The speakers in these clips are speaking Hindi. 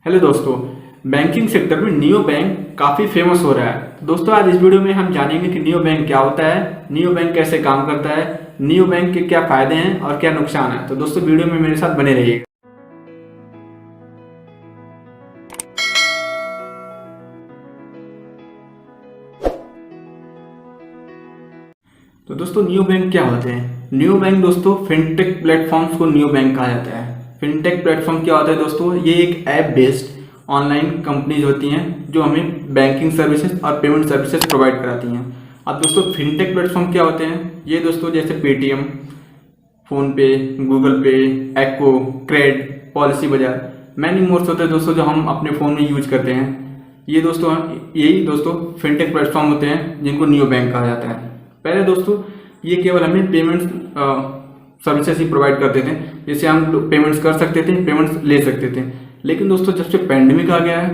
हेलो दोस्तों। बैंकिंग सेक्टर में नियो बैंक काफ़ी फेमस हो रहा है। तो दोस्तों आज इस वीडियो में हम जानेंगे कि नियो बैंक क्या होता है, नियो बैंक कैसे काम करता है, नियो बैंक के क्या फ़ायदे हैं और क्या नुकसान है। तो दोस्तों वीडियो में मेरे साथ बने रहिएगा। तो दोस्तों नियो बैंक क्या होते हैं। नियो बैंक दोस्तों फिनटेक प्लेटफॉर्म्स को नियो बैंक कहा जाता है। फिनटेक प्लेटफॉर्म क्या होता है दोस्तों, ये एक ऐप बेस्ड ऑनलाइन कंपनीज होती हैं जो हमें बैंकिंग सर्विसेज और पेमेंट सर्विसेज प्रोवाइड कराती हैं। अब दोस्तों फिनटेक प्लेटफॉर्म क्या होते हैं, ये दोस्तों जैसे पेटीएम, फ़ोनपे, गूगल पे, एक्को, क्रेड, पॉलिसी बाजार, मैनी मोर्स होते हैं दोस्तों जो हम अपने फ़ोन में यूज करते हैं। ये दोस्तों यही दोस्तों फिनटेक प्लेटफॉर्म होते हैं जिनको नियो बैंक कहा जाता है। पहले दोस्तों ये केवल हमें पेमेंट्स सर्विसेज ही प्रोवाइड करते थे, जैसे हम पेमेंट्स कर सकते थे, पेमेंट्स ले सकते थे। लेकिन दोस्तों जब से पैंडेमिक आ गया है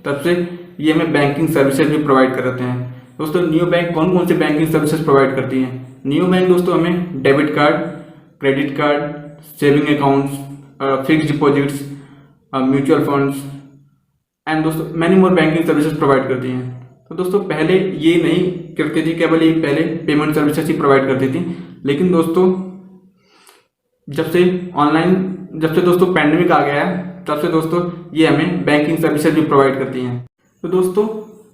तब से ये हमें बैंकिंग सर्विसेज भी प्रोवाइड कराते हैं। दोस्तों नियो बैंक कौन कौन से बैंकिंग सर्विसेज प्रोवाइड करती हैं। नियो बैंक दोस्तों हमें debit card, credit card, saving accounts, fix deposits, mutual funds and दोस्तों many more banking services provide करती हैं। तो दोस्तों पहले ये नहीं करती थी, केवल ये पहले पेमेंट सर्विसेज ही प्रोवाइड करती थी। लेकिन दोस्तों जब से दोस्तों पैंडेमिक आ गया है तब से दोस्तों ये हमें बैंकिंग सर्विसेज भी प्रोवाइड करती हैं। तो दोस्तों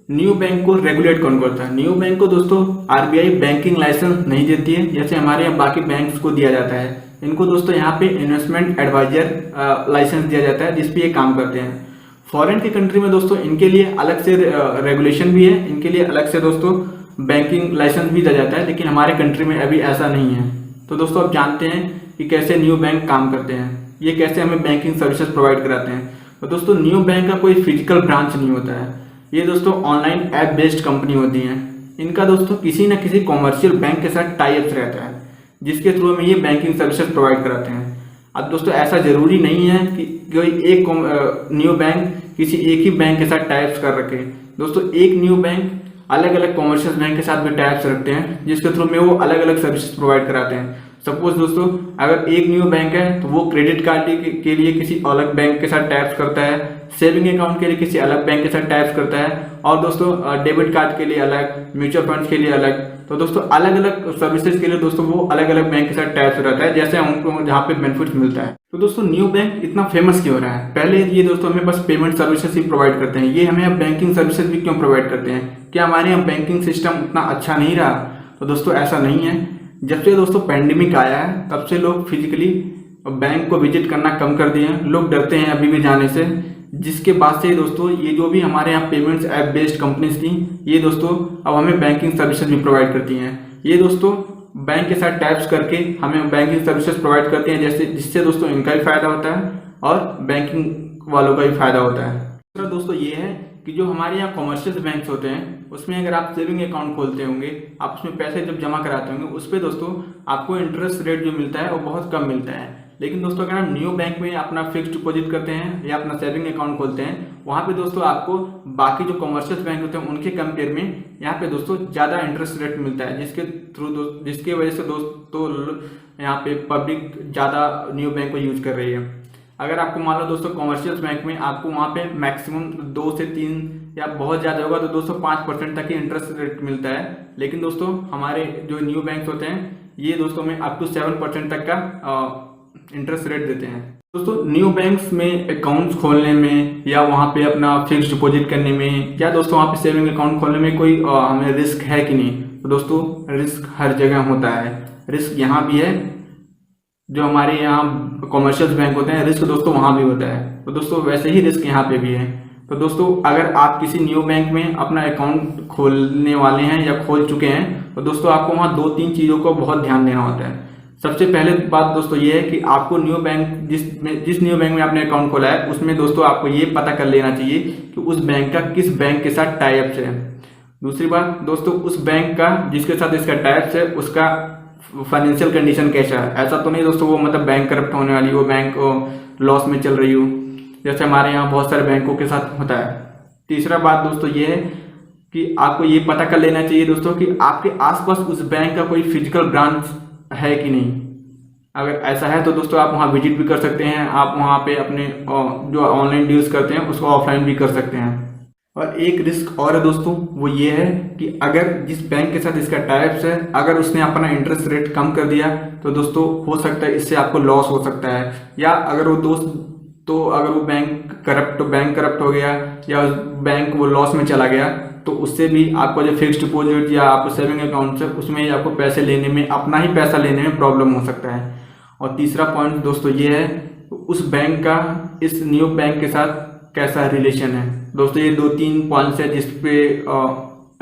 नियो बैंक को रेगुलेट कौन करता है। नियो बैंक को दोस्तों आरबीआई बैंकिंग लाइसेंस नहीं देती है, जैसे हमारे यहाँ बाकी बैंक्स को दिया जाता है। इनको दोस्तों यहाँ पे इन्वेस्टमेंट एडवाइजर लाइसेंस दिया जाता है जिस पे ये काम करते हैं। फॉरेन की कंट्री में दोस्तों इनके लिए अलग से रेगुलेशन भी है, इनके लिए अलग से दोस्तों बैंकिंग लाइसेंस भी दिया जाता है, लेकिन हमारे कंट्री में अभी ऐसा नहीं है। तो दोस्तों आप जानते हैं कि कैसे नियो बैंक काम करते हैं, ये कैसे हमें बैंकिंग सर्विसेज प्रोवाइड कराते हैं। तो दोस्तों नियो बैंक का कोई फिजिकल ब्रांच नहीं होता है, ये दोस्तों ऑनलाइन ऐप बेस्ड कंपनी होती हैं। इनका दोस्तों किसी न किसी कॉमर्शियल बैंक के साथ टाई अप्स रहता है जिसके थ्रू में ये बैंकिंग सर्विसेज प्रोवाइड कराते हैं। अब दोस्तों ऐसा जरूरी नहीं है कि कोई एक नियो बैंक किसी एक ही बैंक के साथ टाइप्स कर रखे। दोस्तों एक नियो बैंक अलग अलग कॉमर्शियल बैंक के साथ भी टाइप्स रखते हैं जिसके थ्रू में वो अलग अलग सर्विसेज प्रोवाइड कराते हैं। सपोज दोस्तों अगर एक नियो बैंक है तो वो क्रेडिट कार्ड के लिए किसी अलग बैंक के साथ टाइप्स करता है, सेविंग अकाउंट के लिए किसी अलग बैंक के साथ टाइप्स करता है, और दोस्तों डेबिट कार्ड के लिए अलग, म्यूचुअल फंड्स के लिए अलग। तो दोस्तों अलग अलग सर्विसेज के लिए दोस्तों वो अलग अलग बैंक के साथ टाइप्स रहता है, जैसे उनको जहाँ पे बेनिफिट मिलता है। तो दोस्तों नियो बैंक इतना फेमस क्यों हो रहा है। पहले ये दोस्तों हमें बस पेमेंट सर्विसेज ही प्रोवाइड करते हैं, ये हमें अब बैंकिंग सर्विसेज भी क्यों प्रोवाइड करते हैं। क्या हमारे यहाँ बैंकिंग सिस्टम उतना अच्छा नहीं रहा। तो दोस्तों ऐसा नहीं है। जब से दोस्तों पैंडेमिक आया है तब से लोग फिजिकली बैंक को विजिट करना कम कर दिए हैं, लोग डरते हैं अभी भी जाने से। जिसके बाद से दोस्तों ये जो भी हमारे यहाँ पेमेंट्स ऐप बेस्ड कंपनीज थी, ये दोस्तों अब हमें बैंकिंग सर्विसेज भी प्रोवाइड करती हैं। ये दोस्तों बैंक के साथ टैप्स करके हमें बैंकिंग सर्विसेज प्रोवाइड करती हैं, जैसे जिससे दोस्तों इनका भी फायदा होता है और बैंकिंग वालों का भी फायदा होता है। दूसरा दोस्तों ये है कि जो हमारे यहाँ कॉमर्शियल बैंक्स होते हैं उसमें अगर आप सेविंग अकाउंट खोलते होंगे, आप उसमें पैसे जब जमा कराते होंगे, उस पर दोस्तों आपको इंटरेस्ट रेट जो मिलता है वो बहुत कम मिलता है। लेकिन दोस्तों अगर आप नियो बैंक में अपना फिक्स डिपॉजिट करते हैं या अपना सेविंग अकाउंट खोलते हैं, वहाँ पे दोस्तों आपको बाकी जो कॉमर्शियल बैंक होते हैं उनके कंपेयर में यहाँ पे दोस्तों ज़्यादा इंटरेस्ट रेट मिलता है, जिसके वजह से दोस्तों यहाँ पे पब्लिक ज़्यादा नियो बैंक को यूज कर रही है। अगर आपको मान लो दोस्तों कॉमर्शियल बैंक में आपको वहाँ पे मैक्सिमम 2 से 3 या बहुत ज़्यादा होगा तो दोस्तों 5% तक ही इंटरेस्ट रेट मिलता है। लेकिन दोस्तों हमारे जो नियो बैंक होते हैं ये दोस्तों में अप टू 7% तक का इंटरेस्ट रेट देते हैं। दोस्तों नियो बैंक्स में अकाउंट्स खोलने में या वहाँ पे अपना फिक्स डिपॉजिट करने में या दोस्तों वहाँ पे सेविंग अकाउंट खोलने में कोई हमें रिस्क है कि नहीं। तो दोस्तों रिस्क हर जगह होता है, रिस्क यहाँ भी है। जो हमारे यहाँ कॉमर्शियल बैंक होते हैं रिस्क दोस्तों वहाँ भी होता है, तो दोस्तों वैसे ही रिस्क यहाँ पे भी है। तो दोस्तों अगर आप किसी नियो बैंक में अपना अकाउंट खोलने वाले हैं या खोल चुके हैं तो दोस्तों आपको वहाँ 2-3 चीज़ों को बहुत ध्यान देना होता है। सबसे पहले बात दोस्तों ये है कि आपको नियो बैंक जिस नियो बैंक में आपने अकाउंट खोला है उसमें दोस्तों आपको ये पता कर लेना चाहिए कि उस बैंक का किस बैंक के साथ टाई अप्स है। दूसरी बात दोस्तों उस बैंक का जिसके साथ इसका टाई अप्स है उसका फाइनेंशियल कंडीशन कैसा है। ऐसा तो नहीं दोस्तों वो मतलब बैंक करप्ट होने वाली, वो बैंक लॉस में चल रही हो, जैसे हमारे यहाँ बहुत सारे बैंकों के साथ होता है। तीसरा बात दोस्तों ये है कि आपको ये पता कर लेना चाहिए दोस्तों कि आपके आसपास उस बैंक का कोई फिजिकल ब्रांच है कि नहीं। अगर ऐसा है तो दोस्तों आप वहाँ विजिट भी कर सकते हैं, आप वहाँ पे अपने जो ऑनलाइन डील्स करते हैं उसको ऑफलाइन भी कर सकते हैं। और एक रिस्क और है दोस्तों, वो ये है कि अगर जिस बैंक के साथ इसका टाइप्स है, अगर उसने अपना इंटरेस्ट रेट कम कर दिया तो दोस्तों हो सकता है इससे आपको लॉस हो सकता है, या अगर वो बैंक करप्ट हो गया या बैंक वो लॉस में चला गया तो उससे भी आपको जो फिक्स्ड डिपॉजिट या आपको सेविंग अकाउंट है उसमें आपको पैसे लेने में, अपना ही पैसा लेने में प्रॉब्लम हो सकता है। और तीसरा पॉइंट दोस्तों ये है उस बैंक का इस न्यू बैंक के साथ कैसा रिलेशन है। दोस्तों ये 2-3 पॉइंट्स है जिस पे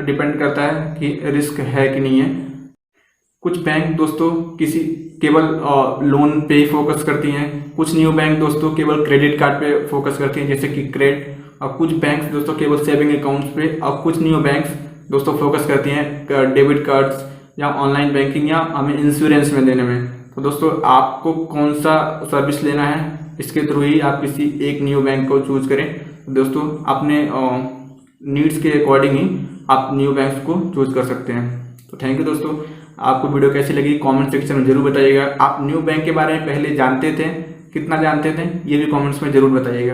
डिपेंड करता है कि रिस्क है कि नहीं है। कुछ बैंक दोस्तों केवल लोन पे ही फोकस करती हैं, कुछ न्यू बैंक दोस्तों केवल क्रेडिट कार्ड पे फोकस करती हैं जैसे कि क्रेड, और कुछ बैंक्स दोस्तों केवल सेविंग अकाउंट्स पे, और कुछ न्यू बैंक्स दोस्तों फोकस करती हैं डेबिट कार्ड्स या ऑनलाइन बैंकिंग या हमें इंश्योरेंस में देने में। तो दोस्तों आपको कौन सा सर्विस लेना है इसके थ्रू ही आप किसी एक न्यू बैंक को चूज करें। दोस्तों अपने नीड्स के अकॉर्डिंग ही आप न्यू बैंक्स को चूज कर सकते हैं। तो थैंक यू दोस्तों, आपको वीडियो कैसी लगी कमेंट सेक्शन में जरूर बताइएगा। आप न्यू बैंक के बारे में पहले जानते थे, कितना जानते थे, ये भी कमेंट्स में जरूर बताइएगा।